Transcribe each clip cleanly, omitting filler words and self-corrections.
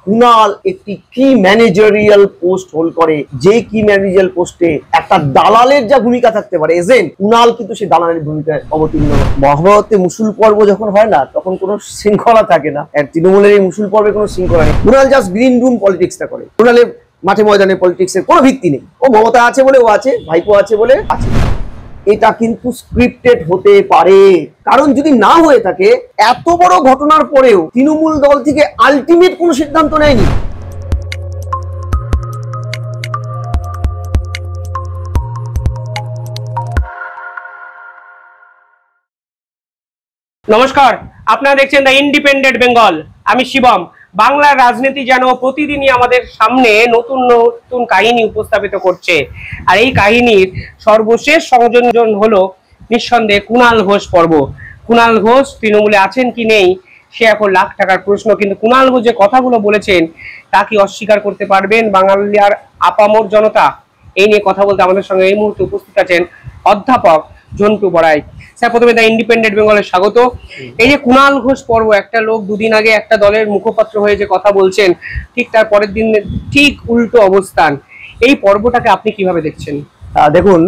কুনাল একটি কি managerial post hold করে, যে কি ম্যানেজারিয়াল পোস্টে একটা দালালের যা ভূমিকা থাকতে পারে এজেন্ট, কুনাল কিন্তু সেই দালালের ভূমিকায় অবতীর্ণ। মহাভারতে মুসুল পর্ব যখন হয় না তখন কোনো শৃঙ্খলা থাকে না, আর তৃণমূলের এই মুসুল পর্বে কোনো শৃঙ্খলা নেই। কুনাল জাস্ট গ্রিন রুম পলিটিক্সটা করে। কুনালের মাঠে ময়দানে পলিটিক্সের কোনো ভিত্তি নেই। ও মমতা আছে বলে ও আছে, ভাইপো আছে বলে আছে। এটা কিন্তু স্ক্রিপ্টেড হতে পারে, কারণ যদি না হয়ে থাকে এত বড় ঘটনার পরেও তৃণমূল দল থেকে আলটিমেট কোনো সিদ্ধান্ত নেয়নি। নমস্কার, আপনারা দেখছেন দ্য ইন্ডিপেন্ডেন্ট বেঙ্গল। আমি শিবম। বাংলার রাজনীতি যেন প্রতিদিনই আমাদের সামনে নতুন নতুন কাহিনী উপস্থাপিত করছে, আর এই কাহিনীর সর্বশেষ সংযোজন হলো নিঃসন্দেহে কুণাল ঘোষ পর্ব। কুণাল ঘোষ তৃণমূলে আছেন কি নেই সে এখন লাখ টাকার প্রশ্ন, কিন্তু কুণাল ঘোষ যে কথাগুলো বলেছেন তা কি অস্বীকার করতে পারবেন বাঙালির আপামর জনতা? এই নিয়ে কথা বলতে আমাদের সঙ্গে এই মুহূর্তে উপস্থিত আছেন অধ্যাপক ঝন্টু বড়াই। স্যার, প্রথমে দ্য ইন্ডিপেন্ডেন্ট বেঙ্গলে স্বাগত। এই যে কুণাল ঘোষ পর্ব, একটা লোক দুদিন আগে একটা দলের মুখপাত্র হয়ে যে কথা বলছেন, ঠিক তার পরের দিন ঠিক উল্টো অবস্থান, এই পর্বটাকে আপনি কিভাবে দেখছেন? দেখুন,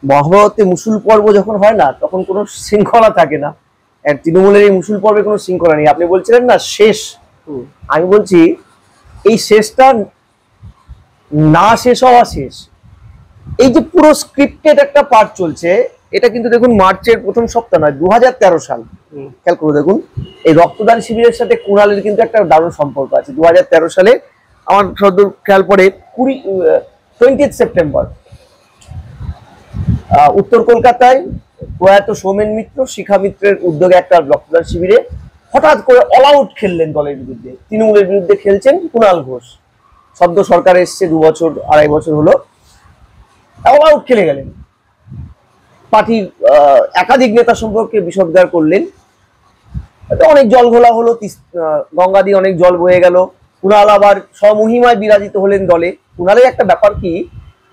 মহাভারতে মুসুল পর্ব যখন হয় না তখন কোনো শৃঙ্খলা থাকে না, আর তৃণমূলের এই মুসুল পর্বে কোনো শৃঙ্খলা নেই। আপনি বলছিলেন না শেষ, আমি বলছি এই শেষটা না শেষ হওয়া শেষ। এই যে পুরো স্ক্রিপ্টেড একটা পার্ট চলছে, এটা কিন্তু দেখুন মার্চের প্রথম সপ্তাহ নয়, 2013 সাল। খেয়াল করে দেখুন, এই রক্তদান শিবিরের সাথে কুণালের কিন্তু একটা দারুণ সম্পর্ক আছে। 2013 সালে আমার সদ্দূর খেয়াল পড়ে 20 সেপ্টেম্বর উত্তর কলকাতায় প্রয়াত সৌমেন মিত্র, শিখা মিত্রের উদ্যোগে একটা রক্তদান শিবিরে হঠাৎ করে অল আউট খেললেন দলের বিরুদ্ধে, তৃণমূলের বিরুদ্ধে খেলছেন কুণাল ঘোষ। সদ্য সরকার এসছে, 2 বছর 2.5 বছর হলো, অল আউট খেলে গেলেন। পার্টির একাধিক নেতা সম্পর্কে বিষোদ্গার করলেন, অনেক জল ঘোলা হলো, গঙ্গা দিয়ে অনেক জল বয়ে গেল। কুণাল আবার স্বমহিমায় বিরাজিত হলেন দলে। কুণালের একটা ব্যাপার কি,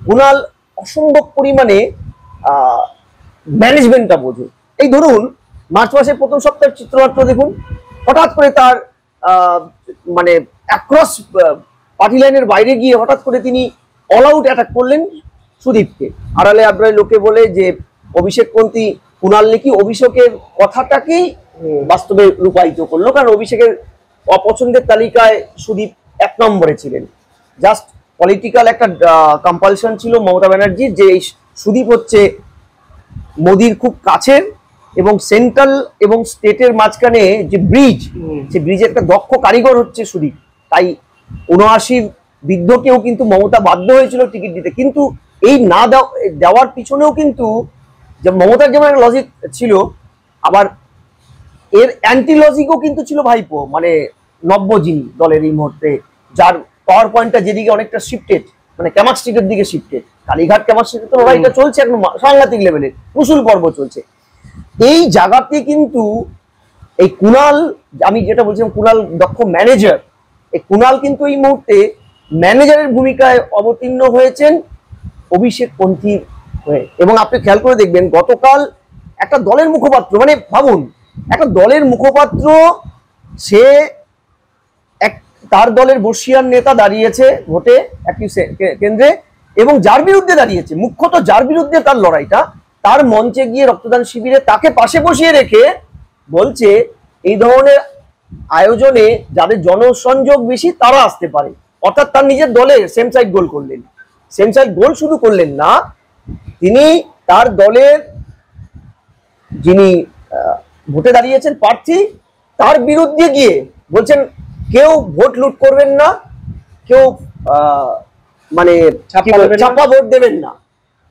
কুণাল অসম্ভব পরিমাণে ম্যানেজমেন্টটা বোঝে। এই ধরুন মার্চ মাসের প্রথম সপ্তাহের চিত্রনাট্য দেখুন, হঠাৎ করে তার মানে অ্যাক্রস পার্টি লাইনের বাইরে গিয়ে হঠাৎ করে তিনি অল আউট অ্যাটাক করলেন সুদীপকে। আড়ালে আবরায় লোকে বলে যে অভিষেকপন্থী কুণাল নাকি অভিষেকের কথাটাকেই বাস্তবে রূপায়িত করলো, কারণ অভিষেকের অপছন্দের তালিকায় সুদীপ 1 নম্বরে ছিলেন। জাস্ট পলিটিক্যাল একটা কম্পালশন ছিল মমতা ব্যানার্জির, যে এই সুদীপ হচ্ছে মোদির খুব কাছের এবং সেন্ট্রাল এবং স্টেটের মাঝখানে যে ব্রিজ, সে ব্রিজের একটা দক্ষ কারিগর হচ্ছে সুদীপ। তাই 79 বৃদ্ধকেও কিন্তু মমতা বাধ্য হয়েছিল টিকিট দিতে। কিন্তু এই না দেওয়ার পিছনেও কিন্তু যে মমতার যেমন একটা লজিক ছিল, আবার এর অ্যান্টি লজিকও কিন্তু ছিল ভাইপো, মানে নব্য যিনি দলের এই মুহূর্তে, যার পাওয়ার পয়েন্টটা যেদিকে অনেকটা শিফটেড, মানে ক্যামাক স্ট্রিটের দিকে শিফটেড। কালীঘাট ক্যামাক স্ট্রিটে তো লড়াইটা চলছে এখন সাংঘাতিক লেভেলের, মুসুল পর্ব চলছে। এই জায়গাতে কিন্তু এই কুণাল, আমি যেটা বলছিলাম কুণাল দক্ষ ম্যানেজার, এই কুণাল কিন্তু এই মুহূর্তে ম্যানেজারের ভূমিকায় অবতীর্ণ হয়েছেন অভিষেকপন্থী হয়ে। এবং আপনি খেয়াল করে দেখবেন গতকাল একটা দলের মুখপাত্র, মানে ভাবুন একটা দলের মুখপাত্র, সে তার দলের বর্ষিয়ান নেতা দাঁড়িয়েছে ভোটে একটি কেন্দ্রে, এবং যার বিরুদ্ধে দাঁড়িয়েছে, মুখ্যত যার বিরুদ্ধে তার লড়াইটা, তার মঞ্চে গিয়ে রক্তদান শিবিরে তাকে পাশে বসিয়ে রেখে বলছে এই ধরনের আয়োজনে যাদের জনসংযোগ বেশি তারা আসতে পারে। অর্থাৎ তার নিজের দলে সেম সাইড গোল করলেন। সেম সাইড গোল শুধু করলেন না, তিনি তার দলের যিনি ভোটে দাঁড়িয়েছেন প্রার্থী, তার বিরুদ্ধে গিয়ে বলছেন কেউ ভোট লুট করবেন না, কেউ মানে চাপা ভোট দেবেন না।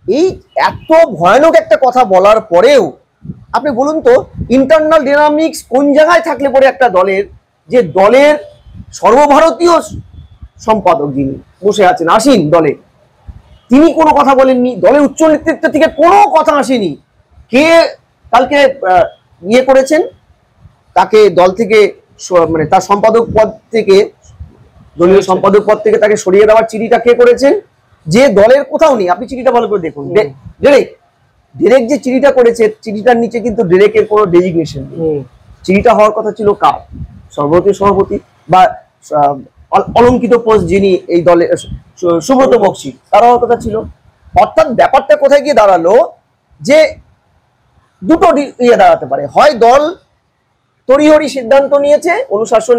এই এত ভয়ানক একটা কথা বলার পরেও আপনি বলুন তো ইন্টারনাল ডাইনামিক্স কোন জায়গায় থাকলে পরে একটা দলের, যে দলের সর্বভারতীয় সম্পাদক যিনি বসে আছেন আসীন দলে, তিনি কোনো কথা বলেননি, দলের উচ্চ নেতৃত্ব থেকে কোনো কথা আসেনি। কে কালকে ইয়ে করেছেন তাকে দল থেকে, মানে তার সম্পাদক পদ থেকে, দলীয় সম্পাদক পদ থেকে তাকে সরিয়ে দেওয়ার চিঠিটা কে করেছেন? যে দলের কোথাও নেই। আপনি চিঠিটা ভালো করে দেখুন, ডিরেক্ট যে চিঠিটা করেছে, চিঠিটার নিচে কিন্তু ডিরেক্টের কোনো ডেজিগনেশন নেই। চিঠিটা হওয়ার কথা ছিল কার? সর্বভারতীয় সভাপতি বা অলঙ্কিত পোস্ট যিনি এই দলে, সুব্রত বক্সী, তারাও কথা ছিল। অর্থাৎ ব্যাপারটা কোথায় গিয়ে দাঁড়ালো যে দুটো ইয়ে দাঁড়াতে পারে, হয় দল তড়িহড়ি সিদ্ধান্ত নিয়েছে অনুশাসন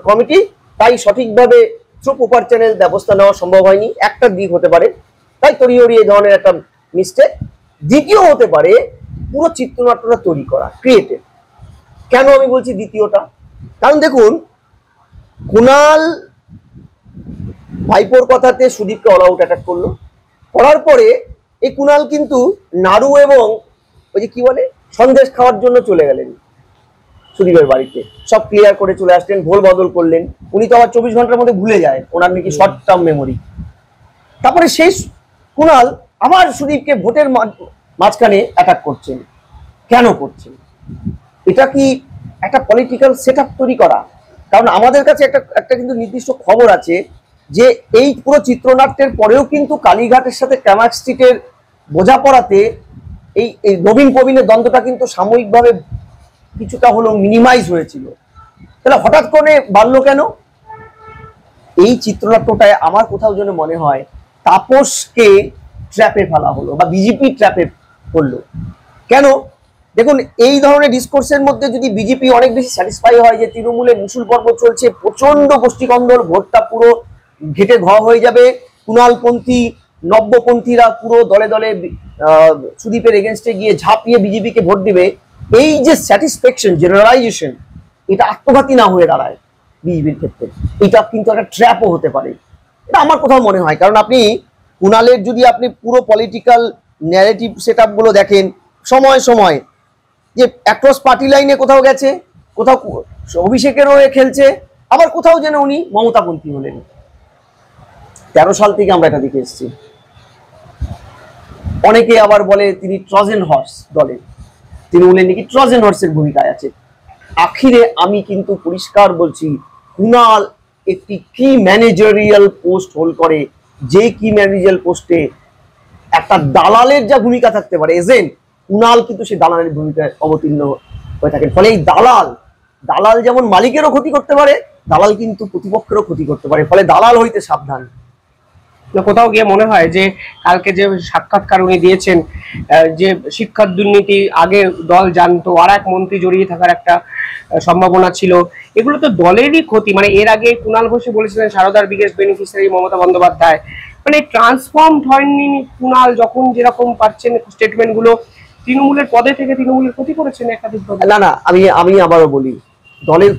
কমিটি, তাই সঠিকভাবে থ্রু প্রপার চ্যানেল ব্যবস্থা নেওয়া সম্ভব হয়নি, একটা দিক হতে পারে, তাই তড়িহড়ি এই ধরনের একটা মিস্টেক। দ্বিতীয় হতে পারে পুরো চিত্রনাট্যটা তৈরি করা, ক্রিয়েটিভ। কেন আমি বলছি দ্বিতীয়টা? কারণ দেখুন, কুণাল ভাইপোর কথাতে সুদীপকে অল আউট অ্যাটাক করলো, করার পরে এই কুণাল কিন্তু নাড়ু এবং ওই যে কি বলে সন্দেশ খাওয়ার জন্য চলে গেলেন সুদীপের বাড়িতে, সব ক্লিয়ার করে চলে আসলেন, ভোল বদল করলেন। উনি তো আবার 24 ঘন্টার মধ্যে ভুলে যায়, ওনার নাকি শর্ট টার্ম মেমোরি। তারপরে সেই কুণাল আবার সুদীপকে ভোটের মাঝখানে অ্যাটাক করছেন। কেন করছেন? এটা কি একটা পলিটিক্যাল সেট আপ তৈরি করা? কারণ আমাদের কাছে একটা কিন্তু নির্দিষ্ট খবর আছে যে এই পুরো চিত্রনাট্যের পরেও কিন্তু কালীঘাটের সাথে ক্যামাক স্ট্রিটের বোঝাপড়াতে এই নবীন প্রবীণের দ্বন্দ্বটা কিন্তু সাময়িকভাবে কিছুটা হলেও মিনিমাইজ হয়েছিল। তাহলে হঠাৎ করে বাড়লো কেন? এই চিত্রনাট্যটায় আমার কোথাও যেন মনে হয় তাপসকে ট্র্যাপে ফেলা হলো বা বিজেপি ট্র্যাপে পড়লো। কেন? দেখুন, এই ধরনের ডিসকোর্সের মধ্যে যদি বিজেপি অনেক বেশি স্যাটিসফাই হয় যে তৃণমূলের মুসুল পর্ব চলছে, প্রচন্ড গোষ্ঠীকন্দল, ভোটটা পুরো ঘেটে ঘ হয়ে যাবে, কুণালপন্থী নব্যপন্থীরা পুরো দলে দলে সুদীপের এগেনস্টে গিয়ে ঝাঁপিয়ে বিজেপিকে ভোট দিবে, এই যে স্যাটিসফ্যাকশন, জেনারেলাইজেশন, এটা আত্মঘাতী না হয়ে দাঁড়ায় বিজেপির ক্ষেত্রে, এটা কিন্তু একটা ট্র্যাপও হতে পারে, এটা আমার কোথাও মনে হয়। কারণ আপনি কুণালের যদি আপনি পুরো পলিটিক্যাল ন্যারেটিভ সেট আপ গুলো দেখেন, সময় সময় যে অ্যাক্রস পার্টি লাইনে কোথাও গেছে, কোথাও অভিষেকের হয়ে খেলছে, আবার কোথাও যেন উনি মমতাপন্থী হলেন। 13 সাল থেকে আমরা এটা দেখে এসেছি। অনেকে আবার বলে তিনি ট্রজেন হর্স দলে, তিনি বলেন নাকি ট্রজেন হর্সের ভূমিকায় আছে। আখিরে আমি কিন্তু পরিষ্কার বলছি, কুণাল একটি কি ম্যানেজারিয়াল পোস্ট হোল্ড করে, যে কি ম্যানেজারিয়াল পোস্টে একটা দালালের যা ভূমিকা থাকতে পারে এজেন্ট, কুণাল কিন্তু সেই দালালের ভূমিকায় অবতীর্ণ হয়ে থাকেন। ফলে এই দালাল যেমন মালিকেরও ক্ষতি করতে পারে, দালাল কিন্তু প্রতিপক্ষেরও ক্ষতি করতে পারে। ফলে দালাল হইতে সাবধান। কোথাও গিয়ে মনে হয় যে কালকে যে সাক্ষাৎকার উনি দিয়েছেন, যে শিক্ষার দুর্নীতি আগে দল জানতো, আর এক মন্ত্রী জড়িয়ে থাকার একটা সম্ভাবনা ছিল, এগুলো তো দলেরই ক্ষতি। মানে এর আগে কুণাল ঘোষে বলেছিলেন সারদার বিগেস্ট বেনিফিশিয়ারি মমতা বন্দ্যোপাধ্যায়। মানে ট্রান্সফর্ম হয়নি কুণাল, যখন যেরকম পাচ্ছেন স্টেটমেন্ট গুলো, তৃণমূলের পদে থেকে তৃণমূলের ক্ষতি করেছেন একাধিকভাবে। না, আমি আবারও বলি, দলের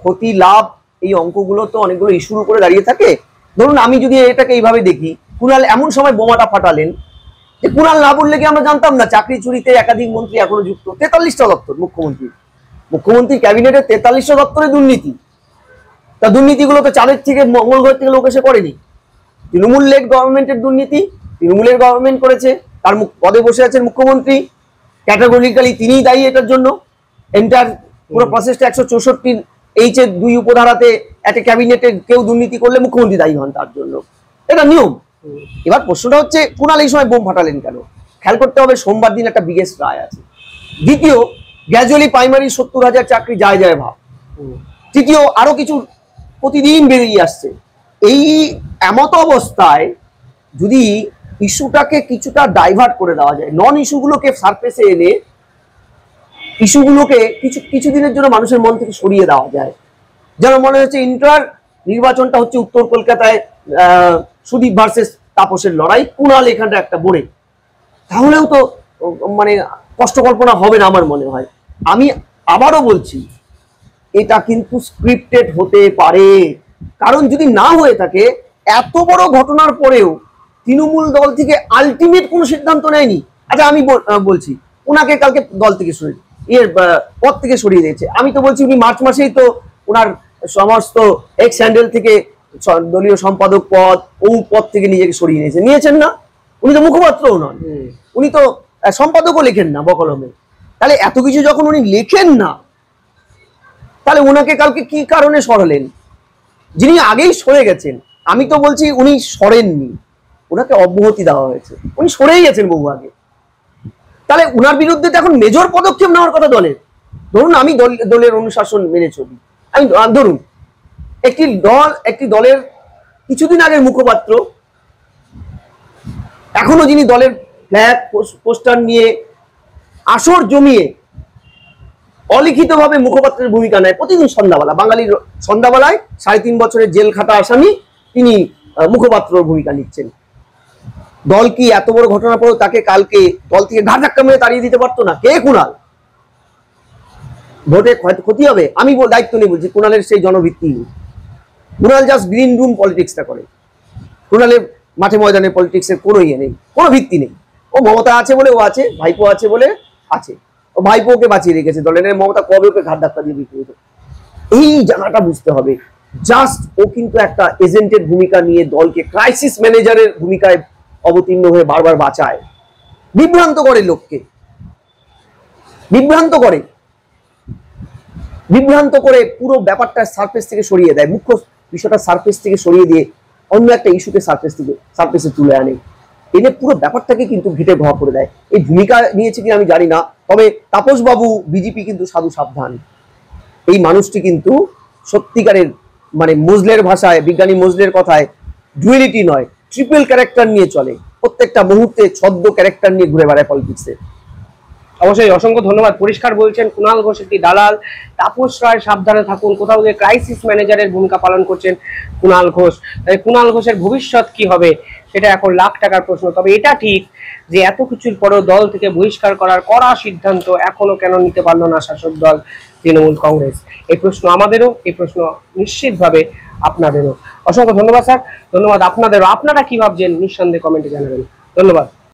ক্ষতি লাভ এই অঙ্কগুলো তো অনেকগুলো ইস্যুর উপরে দাঁড়িয়ে থাকে। ধরুন আমি যদি এটাকে এইভাবে দেখি, কুণাল এমন সময় বোমাটা ফাটালেন যে কুণাল না বললে কি আমরা জানতাম না চাকরি চুরিতে একাধিক মন্ত্রী এখনো যুক্ত। 43টা দপ্তর, মুখ্যমন্ত্রী ক্যাবিনেটের 43টা দপ্তরে দুর্নীতি। তা দুর্নীতিগুলো তো চালের থেকে মঙ্গলঘর থেকে লোক এসে করেনি, তৃণমূল লেড গভর্নমেন্টের দুর্নীতি, তৃণমূলের গভর্নমেন্ট করেছে, তার পদে বসে আছেন মুখ্যমন্ত্রী, ক্যাটাগরিক্যালি তিনিই দায়ী এটার জন্য। এন্টার পুরো প্রসেসটা 164H-এর 2 উপধারাতে একটা ক্যাবিনেটে কেউ দুর্নীতি করলে মুখ্যমন্ত্রী দায়ী হন তার জন্য, এটা নিয়ম। এবার প্রশ্নটা হচ্ছে কুণাল এই সময় বোম ফাটালেন কেন? খেয়াল করতে হবে সোমবার দিন একটা বিগেস্ট রায় আছে। দ্বিতীয়, গ্র্যাজুয়ালি প্রাইমারি 70,000 চাকরি যায় ভাব। তৃতীয়, আরো কিছু প্রতিদিন বেরিয়ে আসছে। এই এমত অবস্থায় যদি ইস্যুটাকে কিছুটা ডাইভার্ট করে দেওয়া যায়, নন ইস্যুগুলোকে সারফেসে এনে ইস্যুগুলোকে কিছুদিনের জন্য মানুষের মন থেকে সরিয়ে দেওয়া যায়, যেন মনে হচ্ছে ইন্টার নির্বাচনটা হচ্ছে উত্তর কলকাতায় সুদীপ ভার্সেস তাপসের লড়াই, কুণাল এখানটা একটা বোরে, তাহলেও তো মানে কষ্ট কল্পনা হবে না আমার মনে হয়। আমি আবারও বলছি, এটা কিন্তু স্ক্রিপ্টেড হতে পারে। কারণ যদি না হয়ে থাকে, এত বড় ঘটনার পরেও তৃণমূল দল থেকে আলটিমেট কোনো সিদ্ধান্ত নেয়নি। আচ্ছা আমি বলছি, ওনাকে কালকে দল থেকে পদ থেকে সরিয়ে দিয়েছে। আমি তো বলছি উনি মার্চ মাসেই তো ওনার সমস্ত এক্স হ্যান্ডেল থেকে দলীয় সম্পাদক পদ, পদ থেকে নিজেকে সরিয়ে নিয়েছেন না? উনি তো মুখপাত্রও নন, উনি তো সম্পাদকও লেখেন না বকলমে। তাহলে এত কিছু যখন উনি লেখেন না, তাহলে ওনাকে কালকে কি কারণে সরালেন? যিনি আগেই সরে গেছেন। আমি তো বলছি উনি সরেননি, ওনাকে অব্যাহতি দেওয়া হয়েছে, উনি সরেই গেছেন বহু আগে। তাহলে উনার বিরুদ্ধে তো এখন মেজর পদক্ষেপ নেওয়ার কথা দলের। ধরুন আমি দলের অনুশাসন মেনে চলি, আমি ধরুন একটি দলের কিছুদিন আগের মুখপাত্র, এখনো যিনি দলের ফ্ল্যাগ পোস্টার নিয়ে আসর জমিয়ে অলিখিতভাবে মুখপাত্রের ভূমিকা নেয় প্রতিদিন সন্ধ্যাবেলা, বাঙালির সন্ধ্যাবেলায় 3.5 বছরের জেল খাটা আসামি তিনি মুখপাত্রর ভূমিকা নিচ্ছেন। দল কি এত বড় ঘটনা পড়ো তাকে কালকে দল থেকে ঘাট ধাক্কা মেরে তাড়িয়ে দিতে পারতো না? কে কুণাল? ভোটে ক্ষতি হবে, আমি দায়িত্ব নিয়ে বলছি, কুণালের সেই জনভিত্তি নেই। কুণাল জাস্ট গ্রিন রুম পলিটিক্সটা করে। কুণালের মাঠে ময়দানে পলিটিক্সের কোনো ইয়ে নেই, কোনো ভিত্তি নেই। ও মমতা আছে বলে ও আছে, ভাইপো আছে বলে আছে, ও ভাইপোকে বাঁচিয়ে রেখেছে দলের। মমতা কবে ওকে ঘাট ধাক্কা দিয়ে বিক্রি হতো, এই জায়গাটা বুঝতে হবে। জাস্ট ও কিন্তু একটা এজেন্টের ভূমিকা নিয়ে দলকে ক্রাইসিস ম্যানেজারের ভূমিকায় অবতীর্ণ হয়ে বারবার বাঁচায়, বিভ্রান্ত করে লোককে, বিভ্রান্ত করে পুরো ব্যাপারটা সারফেস থেকে সরিয়ে দেয়, মুখ্য বিষয়টা সারফেস থেকে সরিয়ে দিয়ে অন্য একটা ইস্যুতে সারফেসে তুলে আনে, এনে পুরো ব্যাপারটাকে কিন্তু ঘেটে ঘা করে দেয়। এই ভূমিকা নিয়েছে কি আমি জানি না, তবে তাপস বাবু বিজেপি কিন্তু সাধু সাবধান। এই মানুষটি কিন্তু সত্যিকারের মানে মজলের ভাষায়, বিজ্ঞানী মজলের কথায় ডুয়েলিটি নয়, ট্রিপল ক্যারেক্টার নিয়ে চলে, প্রত্যেকটা মুহূর্তে ছদ্ম ক্যারেক্টার নিয়ে ঘুরে বেড়ায় পলিটিক্সে। অবশ্যই অসংখ্য ধন্যবাদ। পরিষ্কার বলছেন কুণাল ঘোষ একটি দালাল, তাপস রায় সাবধানে থাকুন, কোথাও গিয়ে ক্রাইসিস ম্যানেজারের ভূমিকা পালন করছেন কুণাল ঘোষ। তাই কুণাল ঘোষের ভবিষ্যৎ কি হবে সেটা এখন লাখ টাকার প্রশ্ন। তবে এটা ঠিক যে এত কিছুর পরেও দল থেকে বহিষ্কার করার কড়া সিদ্ধান্ত এখনো কেন নিতে পারলো না শাসক দল তৃণমূল কংগ্রেস, এই প্রশ্ন আমাদেরও, এই প্রশ্ন নিশ্চিতভাবে আপনাদেরও। অসংখ্য ধন্যবাদ স্যার, ধন্যবাদ আপনাদেরও। আপনারা কি ভাবছেন নিঃসন্দেহে কমেন্টে জানাবেন। ধন্যবাদ।